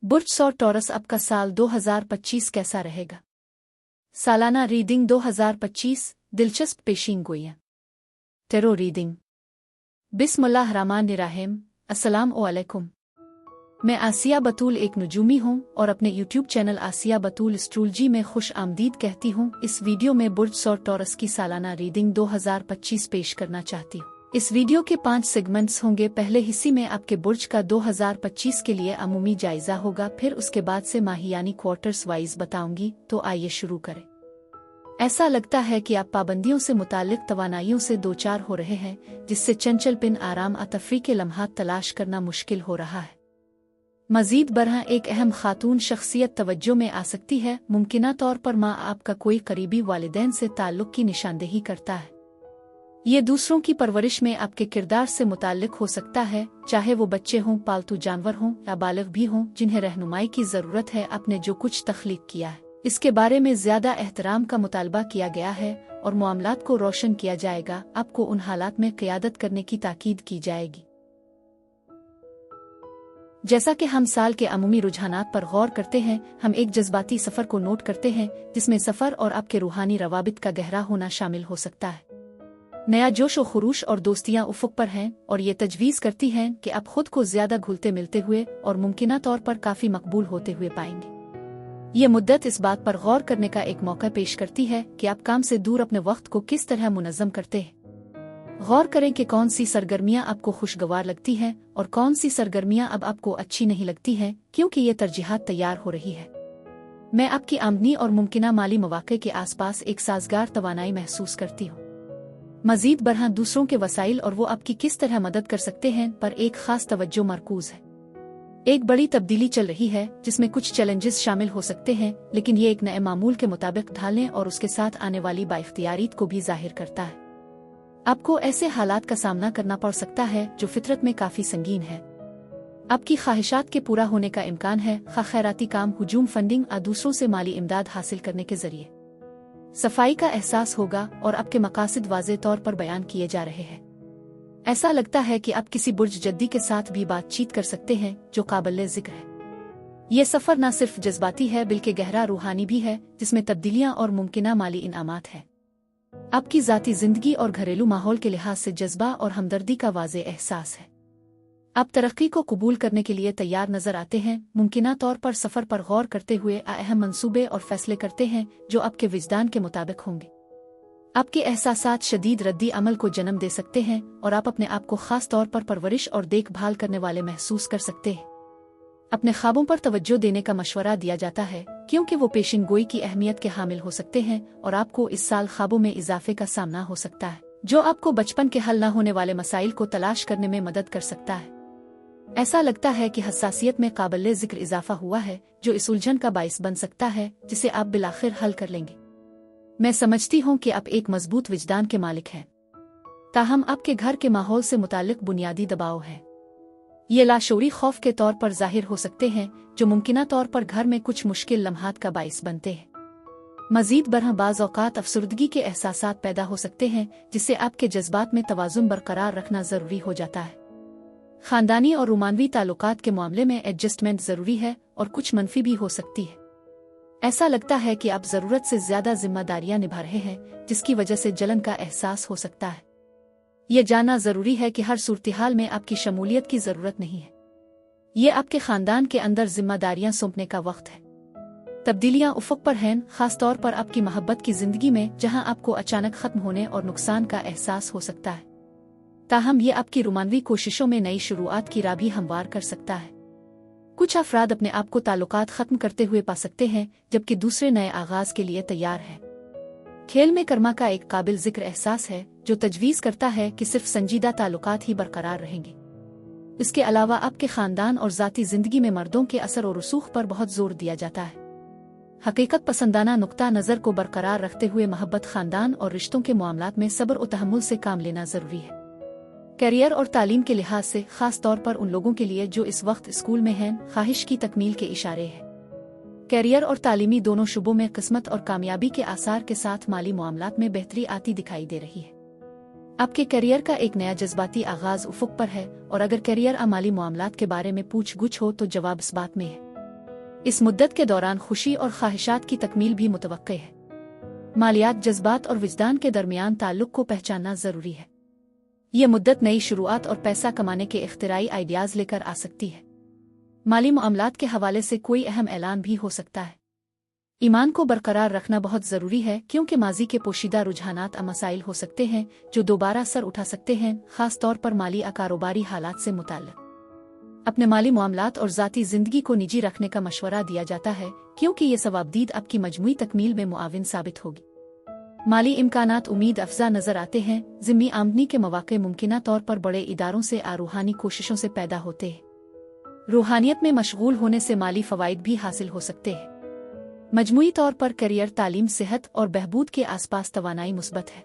बुर्ज और टॉरस आपका साल 2025 कैसा रहेगा? सालाना रीडिंग 2025 दिलचस्प पेशीनगोइयां। Tarot reading. बिस्मिल्लाहिर्रहमानिर्रहीम। अस्सलाम वालेकुम। मैं आसिया बतूल एक नुजूमी हूँ और अपने यूट्यूब चैनल आसिया बतूल एस्ट्रोलॉजी में खुश आमदीद कहती हूँ। इस वीडियो में बुर्ज और टॉरस की सालाना रीडिंग 2025 पेश करना चाहती हूँ। इस वीडियो के 5 सेगमेंट्स होंगे। पहले हिस्से में आपके बुर्ज का 2025 के लिए अमूमी जायजा होगा, फिर उसके बाद से माही यानी क्वार्टर्स वाइज बताऊंगी। तो आइए शुरू करें। ऐसा लगता है कि आप पाबंदियों से मुताल्लिक तवानाइयों से दो चार हो रहे हैं, जिससे चंचलपिन आराम तफरी के लम्हात तलाश करना मुश्किल हो रहा है। मजीद बरहा एक अहम खातून शख्सियत तवज्जो में आ सकती है। मुमकिना तौर पर माँ आपका कोई करीबी वालिदैन से ताल्लुक की निशानदेही करता है। ये दूसरों की परवरिश में आपके किरदार से मुताल्लिक हो सकता है, चाहे वो बच्चे हों, पालतू जानवर हों या बालिग भी हों, जिन्हें रहनुमाई की ज़रूरत है। आपने जो कुछ तख्लीक किया है इसके बारे में ज़्यादा एहतराम का मुतालबा किया गया है और मामलात को रोशन किया जाएगा। आपको उन हालात में क़ियादत करने की ताकीद की जाएगी। जैसा कि हम साल के अमूमी रुझानात पर गौर करते हैं, हम एक जज्बाती सफ़र को नोट करते हैं, जिसमें सफ़र और आपके रूहानी रवाबित का गहरा होना शामिल हो सकता है। नया जोश व खुरूश और दोस्तियां उफ़ुक़ पर हैं और ये तजवीज़ करती हैं कि आप खुद को ज़्यादा घुलते मिलते हुए और मुमकिना तौर पर काफ़ी मकबूल होते हुए पाएंगे। ये मुद्दत इस बात पर गौर करने का एक मौका पेश करती है कि आप काम से दूर अपने वक्त को किस तरह मुनज़्ज़म करते हैं। गौर करें कि कौन सी सरगर्मियां आपको खुशगवार लगती हैं और कौन सी सरगर्मियां अब आपको अच्छी नहीं लगती हैं, क्योंकि ये तरजीहात तैयार हो रही है। मैं आपकी आमदनी और मुमकिना माली मौक़े के आसपास एक साजगार तवानाई महसूस करती हूँ। मजीद बरहा दूसरों के वसाइल और वो आपकी किस तरह मदद कर सकते हैं पर एक खास तवज्जो मरकूज है। एक बड़ी तब्दीली चल रही है जिसमें कुछ चैलेंजेस शामिल हो सकते हैं, लेकिन ये एक नए मामूल के मुताबिक ढालने और उसके साथ आने वाली बाइख्तियारीत को भी जाहिर करता है। आपको ऐसे हालात का सामना करना पड़ सकता है जो फितरत में काफी संगीन है। आपकी ख्वाहिशात के पूरा होने का इम्कान है, खैराती काम, हुजूम, फंडिंग और दूसरों से माली इमदाद हासिल करने के जरिए। सफाई का एहसास होगा और आपके मकासद वाज़े तौर पर बयान किए जा रहे हैं। ऐसा लगता है कि आप किसी बुर्ज जद्दी के साथ भी बातचीत कर सकते हैं जो काबिल ज़िक्र है। ये सफ़र न सिर्फ जज्बाती है बल्कि गहरा रूहानी भी है, जिसमें तब्दीलियां और मुमकिना माली इनामात हैं। आपकी ज़ाती ज़िंदगी और घरेलू माहौल के लिहाज से जज्बा और हमदर्दी का वाज़े एहसास है। आप तरक्की को कबूल करने के लिए तैयार नजर आते हैं। मुमकिना तौर पर सफ़र पर गौर करते हुए अहम मंसूबे और फैसले करते हैं जो आपके विजदान के मुताबिक होंगे। आपके एहसासात शदीद रद्दी अमल को जन्म दे सकते हैं और आप अपने आप को खास तौर पर परवरिश और देखभाल करने वाले महसूस कर सकते हैं। अपने ख्वाबों पर तवज्जो देने का मशवरा दिया जाता है, क्योंकि वो पेशिन गोई की अहमियत के हामिल हो सकते हैं और आपको इस साल ख्वाबों में इजाफे का सामना हो सकता है, जो आपको बचपन के हल न होने वाले मसाइल को तलाश करने में मदद कर सकता है। ऐसा लगता है कि हसासियत में काबिल ज़िक्र इजाफा हुआ है जो इस उलझन का बाइस बन सकता है, जिसे आप बिलाखिर हल कर लेंगे। मैं समझती हूँ कि आप एक मजबूत विजदान के मालिक हैं, ताहम आपके घर के माहौल से मुताल्लिक बुनियादी दबाव है। ये लाशऊरी खौफ के तौर पर जाहिर हो सकते हैं जो मुमकिना तौर पर घर में कुछ मुश्किल लम्हात का बाइस बनते हैं। मजीद बरहा बाज़ औक़ात अफसरदगी के एहसासात पैदा हो सकते हैं, जिससे आपके जज्बात में तवाज़ुन बरकरार रखना ज़रूरी हो जाता है। खानदानी और रोमानवी ताल्लुकात के मामले में एडजस्टमेंट ज़रूरी है और कुछ मनफी भी हो सकती है। ऐसा लगता है कि आप ज़रूरत से ज़्यादा जिम्मेदारियां निभा रहे हैं, जिसकी वजह से जलन का एहसास हो सकता है। ये जानना ज़रूरी है कि हर सूरत-ए-हाल में आपकी शमूलियत की ज़रूरत नहीं है। ये आपके ख़ानदान के अंदर जिम्मेदारियां सौंपने का वक्त है। तब्दीलियां उफ़ुक़ पर हैं, ख़ास तौर पर आपकी मोहब्बत की ज़िंदगी में, जहां आपको अचानक ख़त्म होने और नुकसान का एहसास हो सकता है। ताहम ये आपकी रोमानवी कोशिशों में नई शुरुआत की राह भी हमवार कर सकता है। कुछ अफराद अपने आप को ताल्लुकात ख़त्म करते हुए पा सकते हैं, जबकि दूसरे नए आगाज़ के लिए तैयार हैं। खेल में कर्मा का एक काबिल ज़िक्र एहसास है जो तजवीज़ करता है कि सिर्फ संजीदा ताल्लुकात ही बरकरार रहेंगे। इसके अलावा आपके ख़ानदान और ज़ाती ज़िंदगी में मर्दों के असर और रसूख पर बहुत जोर दिया जाता है। हकीकत पसंदाना नुक्ता नज़र को बरकरार रखते हुए मोहब्बत, ख़ानदान और रिश्तों के मामलात में सब्र और तहम्मुल से काम लेना ज़रूरी है। करियर और तालीम के लिहाज से, खास तौर पर उन लोगों के लिए जो इस वक्त स्कूल में हैं, ख्वाहिश की तकमील के इशारे हैं। करियर और तालीमी दोनों शुबों में किस्मत और कामयाबी के आसार के साथ माली मामलात में बेहतरी आती दिखाई दे रही है। आपके करियर का एक नया जज्बाती आगाज उफ़ुक़ पर है और अगर करियर माली मामलात के बारे में पूछ गुछ हो तो जवाब इस बात में है इस मुद्दत के दौरान खुशी और ख्वाहिशात की तकमील भी मुतवक्के है। मालियात, जज्बात और विजदान के दरमियान ताल्लुक को पहचानना जरूरी है। ये मुद्दत नई शुरुआत और पैसा कमाने के इख्तिराई आइडियाज लेकर आ सकती है। माली मामलात के हवाले से कोई अहम ऐलान भी हो सकता है। ईमान को बरकरार रखना बहुत ज़रूरी है, क्योंकि माजी के पोशीदा रुझानात मसाइल हो सकते हैं जो दोबारा सर उठा सकते हैं, खास तौर पर माली कारोबारी हालात से मुताल्लिक़। अपने माली मामलात और ज़ाती ज़िंदगी को निजी रखने का मशवरा दिया जाता है, क्योंकि ये सवाबदीद आपकी मजमूई तकमील में मुआविन साबित होगी। माली इम्कानात उम्मीद अफजा नजर आते हैं। ज़िम्मी आमदनी के मौक़े मुमकिना तौर पर बड़े इदारों से रूहानी कोशिशों से पैदा होते हैं। रूहानियत में मशगूल होने से माली फ़वाइद भी हासिल हो सकते हैं। मजमूई तौर पर करियर, तालीम, सेहत और बहबूद के आसपास तवानाई मुस्बत है।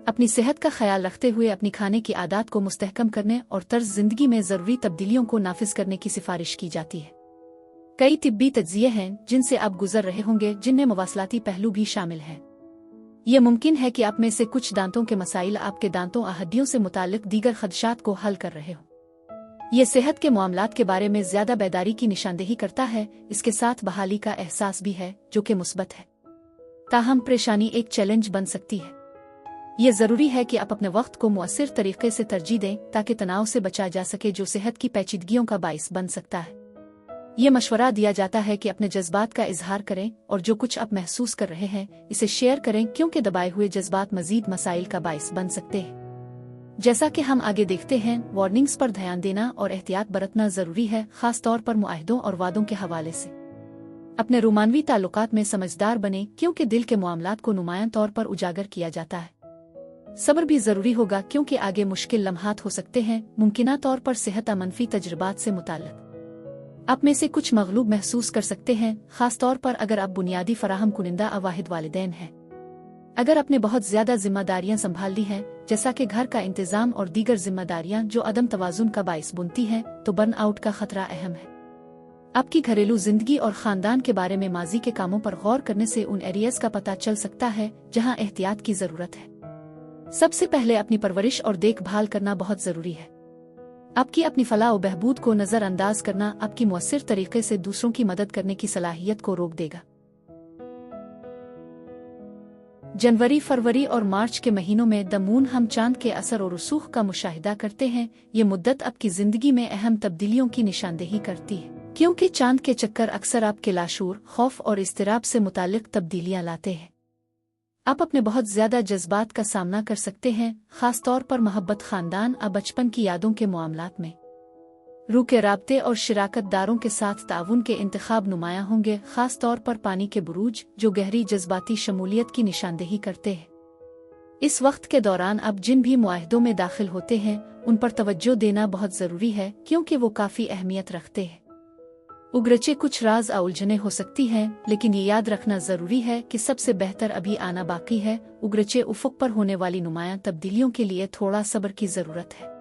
अपनी सेहत का ख्याल रखते हुए अपनी खाने की आदत को मुस्तहकम करने और तर्ज जिंदगी में ज़रूरी तब्दीलियों को नाफिज करने की सिफारिश की जाती है। कई तिब्बी तज्ज़िये हैं जिनसे आप गुजर रहे होंगे, जिनमें मवासलाती पहलू भी शामिल हैं। ये मुमकिन है कि आप में से कुछ दांतों के मसाइल आपके दांतों हड्डियों से मुताल्लिक दीगर खदशात को हल कर रहे हो। ये सेहत के मामलात के बारे में ज़्यादा बेदारी की निशानदेही करता है। इसके साथ बहाली का एहसास भी है, जो कि मुस्बत है। ताहम परेशानी एक चैलेंज बन सकती है। ये ज़रूरी है कि आप अपने वक्त को मुअस्सिर तरीके से तरजीह दें, ताकि तनाव से बचा जा सके जो सेहत की पेचीदगियों का बाइस बन सकता है। ये मशवरा दिया जाता है कि अपने जज्बात का इजहार करें और जो कुछ आप महसूस कर रहे हैं इसे शेयर करें, क्योंकि दबाए हुए जज्बात मजीद मसाइल का बाइस बन सकते हैं। जैसा कि हम आगे देखते हैं, वार्निंग्स पर ध्यान देना और एहतियात बरतना ज़रूरी है, खास तौर पर मुआहदों और वादों के हवाले से। अपने रूमानवी ताल्लुकात में समझदार बने, क्योंकि दिल के मामलात को नुमायां तौर पर उजागर किया जाता है। सब्र भी ज़रूरी होगा, क्योंकि आगे मुश्किल लम्हात हो सकते हैं, मुमकिना तौर पर सेहत मनफी तजुर्बात से मुताल्लिक़। आप में से कुछ मगलूब महसूस कर सकते हैं, खास तौर पर अगर आप बुनियादी फराहम कुनिंदा अवाहिद वालिदैन हैं। अगर आपने बहुत ज़्यादा जिम्मेदारियां संभाल ली हैं, जैसा कि घर का इंतज़ाम और दीगर जिम्मेदारियां जो अदम तवाज़ुन का बाइस बुनती हैं, तो बर्न आउट का खतरा अहम है। आपकी घरेलू जिंदगी और ख़ानदान के बारे में माजी के कामों पर गौर करने से उन एरियाज का पता चल सकता है जहां एहतियात की ज़रूरत है। सबसे पहले अपनी परवरिश और देखभाल करना बहुत ज़रूरी है। आपकी अपनी फलाह व बहबूद को नज़रअंदाज करना आपकी मुअस्सिर तरीके से दूसरों की मदद करने की सलाहियत को रोक देगा। जनवरी, फरवरी और मार्च के महीनों में दमून हम चांद के असर और रसूख का मुशाहिदा करते हैं। ये मुद्दत आपकी ज़िंदगी में अहम तब्दीलियों की निशानदेही करती है, क्योंकि चांद के चक्कर अक्सर आपके लाशूर, खौफ और इस्तिराब से मुताल्लिक तब्दीलियां लाते हैं। आप अपने बहुत ज़्यादा जज्बात का सामना कर सकते हैं, खास तौर पर मोहब्बत, ख़ानदान और बचपन की यादों के मामलात में। रूह के राब्ते और शिराकत दारों के साथ ताउन के इंतखाब नुमायां होंगे, खास तौर पर पानी के बुरूज जो गहरी जज्बाती शमूलियत की निशानदेही करते हैं। इस वक्त के दौरान आप जिन भी मुआहदों में दाखिल होते हैं उन पर तवज्जो देना बहुत ज़रूरी है, क्योंकि वो काफ़ी अहमियत रखते हैं। उगरचे कुछ राज उलझने हो सकती हैं, लेकिन ये याद रखना ज़रूरी है कि सबसे बेहतर अभी आना बाकी है। उगरचे उफ़ुक़ पर होने वाली नुमायां तब्दीलियों के लिए थोड़ा सब्र की ज़रूरत है।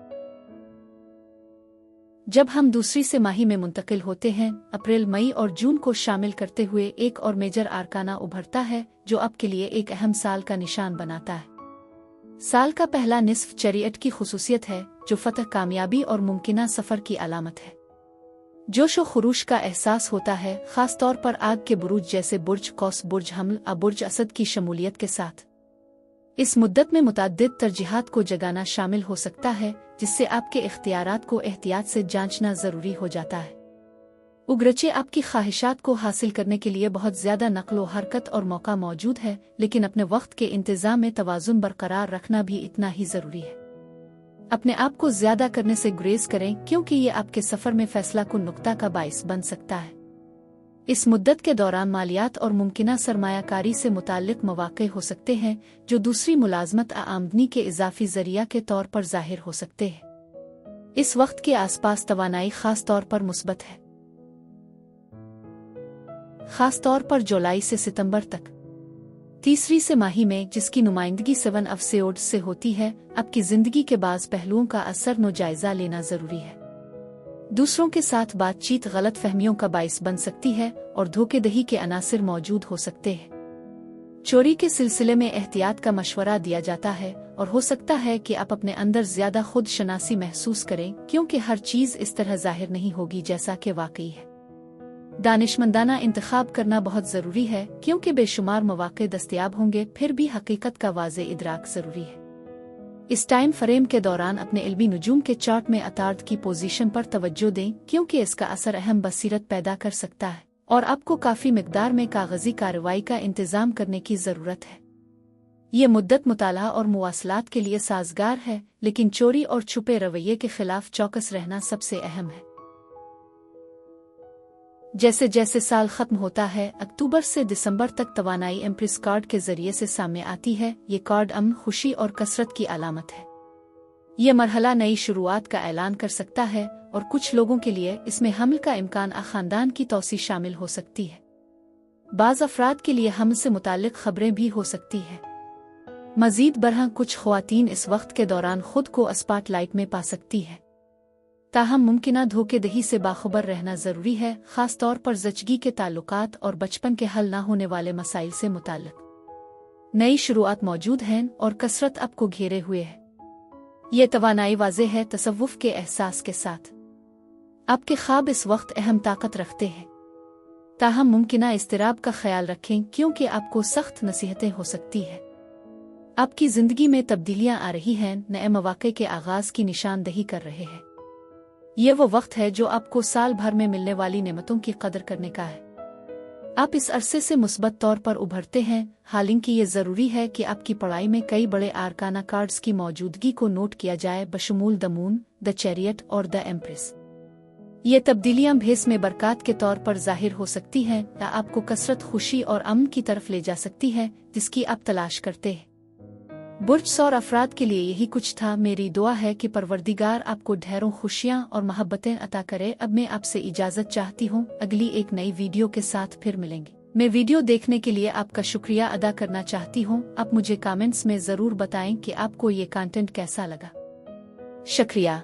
जब हम दूसरी से माही में मुंतकिल होते हैं, अप्रैल, मई और जून को शामिल करते हुए एक और मेजर आरकाना उभरता है जो आपके लिए एक अहम साल का निशान बनाता है। साल का पहला निस्फ चरियट की खुसूसियत है, जो फतह, कामयाबी और मुमकिना सफ़र की अलामत है। जोश व खुरूश का एहसास होता है, खास तौर पर आग के बुरूज जैसे बुर्ज कौस, बुर्ज हमल और बुर्ज असद की शमूलियत के साथ। इस मुद्दत में मुतअद्दिद तरजीहात को जगाना शामिल हो सकता है, जिससे आपके इख्तियारात को एहतियात से जांचना ज़रूरी हो जाता है। उगरचे आपकी ख्वाहिशात को हासिल करने के लिए बहुत ज़्यादा नक़्ल व हरकत और मौका मौजूद है, लेकिन अपने वक्त के इंतज़ाम में तवाज़ुन बरकरार रखना भी इतना ही ज़रूरी है। अपने आप को ज़्यादा करने से गुरेज करें, क्योंकि ये आपके सफ़र में फैसला कुन नुक्ता का बाइस बन सकता है। इस मुद्दत के दौरान मालियात और मुमकिना सरमायाकारी से मुताल्लिक मौक़े हो सकते हैं जो दूसरी मुलाजमत आमदनी के इजाफी ज़रिया के तौर पर ज़ाहिर हो सकते हैं। इस वक्त के आसपास तवानाई खास तौर पर मुस्बत है, खास तौर पर जुलाई से सितंबर तक। तीसरी से माही में, जिसकी नुमाइंदगी 7 अफसेओड से होती है, आपकी ज़िंदगी के बाज़ पहलुओं का असर नो जायज़ा लेना ज़रूरी है। दूसरों के साथ बातचीत गलत फहमियों का बाइस बन सकती है और धोखेदही के अनासिर मौजूद हो सकते हैं। चोरी के सिलसिले में एहतियात का मशवरा दिया जाता है और हो सकता है कि आप अपने अंदर ज़्यादा खुद शनासी महसूस करें, क्योंकि हर चीज़ इस तरह ज़ाहिर नहीं होगी जैसा कि वाकई है। दानिशमंदाना इंतखाब करना बहुत ज़रूरी है क्योंकि बेशुमार मौक़े दस्तयाब होंगे, फिर भी हकीकत का वाज़े इदराक ज़रूरी है। इस टाइम फ्रेम के दौरान अपने इल्मी नुजूम के चार्ट में अतार्द की पोजीशन पर तवज्जो दें क्योंकि इसका असर अहम बसीरत पैदा कर सकता है और आपको काफ़ी मिकदार में कागजी कार्रवाई का इंतज़ाम करने की ज़रूरत है। ये मुद्दत मुताला और मुवासलात के लिए साजगार है, लेकिन चोरी और छुपे रवैये के खिलाफ चौकस रहना सबसे अहम है। जैसे जैसे साल खत्म होता है, अक्टूबर से दिसंबर तक तवानाई एम्प्रेस कार्ड के जरिए से सामने आती है। ये कार्ड अमन, खुशी और कसरत की अलामत है। ये मरहला नई शुरुआत का ऐलान कर सकता है और कुछ लोगों के लिए इसमें हमल का इम्कान खानदान की तौसी शामिल हो सकती है। बाज़ अफराद के लिए हमल से मुताल्लिक खबरें भी हो सकती हैं। मजीद बरह कुछ ख्वातीन इस वक्त के दौरान खुद को स्पॉटलाइट में पा सकती है। ताहम मुमकिना धोखेदही से बाखबर रहना ज़रूरी है, ख़ास तौर पर ज़चगी के ताल्लुकात और बचपन के हल न होने वाले मसाइल से मुताल्लिक। नई शुरुआत मौजूद हैं और कसरत आपको घेरे हुए है। ये तवानाई वाज़े है तसव्वुफ़ के एहसास के साथ। आपके ख्वाब इस वक्त अहम ताकत रखते हैं। ताहम मुमकिना इस्तिराब का ख्याल रखें क्योंकि आपको सख्त नसीहतें हो सकती है। आपकी ज़िंदगी में तब्दीलियाँ आ रही हैं, नए मौक़े के आगाज़ की निशानदही कर रहे हैं। ये वो वक्त है जो आपको साल भर में मिलने वाली नेमतों की कदर करने का है। आप इस अरसे से मुस्बत तौर पर उभरते हैं। हालांकि ये ज़रूरी है कि आपकी पढ़ाई में कई बड़े आरकाना कार्ड्स की मौजूदगी को नोट किया जाए, बशमूल द मून, द चैरियट और द एम्प्रेस। ये तब्दीलियां भेस में बरकत के तौर पर जाहिर हो सकती हैं या आपको कसरत, खुशी और अमन की तरफ ले जा सकती है जिसकी आप तलाश करते हैं। बुर्ज सौर अफराद के लिए यही कुछ था। मेरी दुआ है कि परवरदिगार आपको ढेरों खुशियाँ और मोहब्बतें अता करे। अब मैं आपसे इजाज़त चाहती हूँ। अगली एक नई वीडियो के साथ फिर मिलेंगे। मैं वीडियो देखने के लिए आपका शुक्रिया अदा करना चाहती हूँ। आप मुझे कमेंट्स में ज़रूर बताएं कि आपको ये कंटेंट कैसा लगा। शुक्रिया।